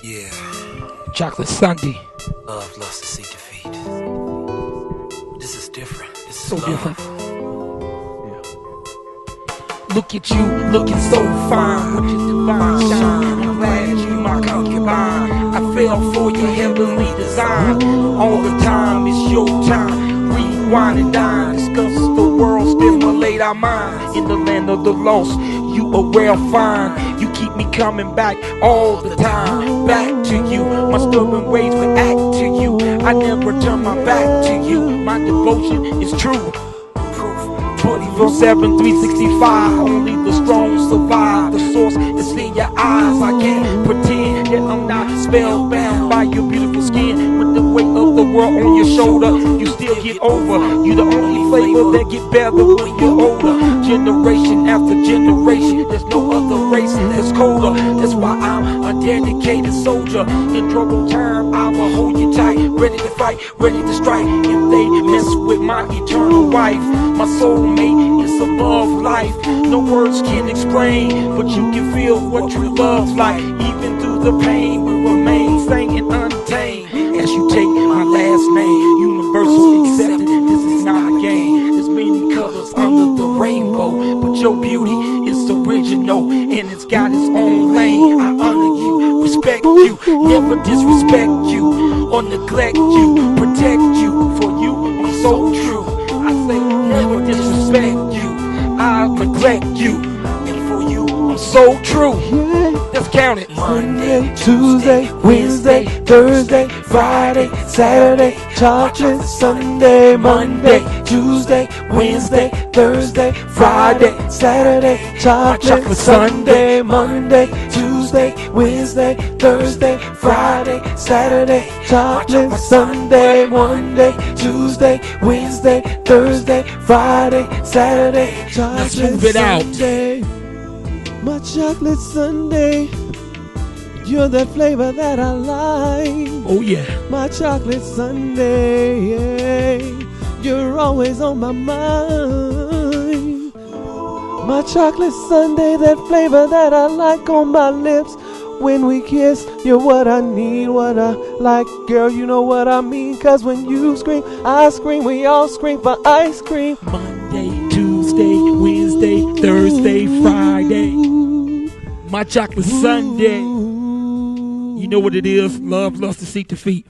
Yeah, Chocolate Sunday. love, lust, deceit, defeat. This is different. This is So love. different. Look at you, looking so fine with your divine shine. I'm glad you my concubine. I fell for your heavenly design. All the time, it's your time. Rewind and dine. Discuss the world, stimulate our minds. In the land of the lost, you are well fine. You keep me coming back all the time. Back to you, my stubborn ways react to you. I never turn my back to you. My devotion is true. 24/7, 365. Only the strong survive. The source is in your eyes. I can't pretend that I'm not spellbound by your beautiful skin. With the weight of the world on your shoulder, you still get over. You the only flavor that get better when you're older. Generation after generation, there's no other race that's colder. That's why I'm a dedicated soldier. In trouble time, I will hold you tight, ready to fight, ready to strike. If they mess with my eternal wife, my soulmate is above life. No words can explain, but you can feel what true love's like. Even through the pain, we remain sane and untamed. As you take my last name, universal accepted. This is not a game. There's many colors under the rainbow, but your beauty is original and it's got its own lane. I honor you, respect you, never disrespect you or neglect you, protect you. For you, I'm so true. I say never disrespect you, I neglect you, and for you, I'm so true. Let's count it. Monday, Tuesday, Wednesday, Thursday, Friday, Saturday, chocolate Sunday. Monday, Tuesday, Wednesday, Thursday, Friday, Saturday, chocolate Sunday. Monday, Tuesday, Wednesday, Thursday, Friday, Saturday, chocolate Sunday. Monday, Tuesday, Wednesday, Thursday, Friday, Saturday, chocolate move it out. Sunday. My chocolate Sunday, you're that flavor that I like. Oh yeah. My chocolate Sunday, yeah, you're always on my mind. My chocolate Sunday, that flavor that I like on my lips. When we kiss, you're what I need, what I like. Girl, you know what I mean. Cause when you scream, I scream. We all scream for ice cream. Monday, Tuesday, Wednesday, Thursday, Friday. My chocolate Sunday. You know what it is. Love, lust, deceit, defeat.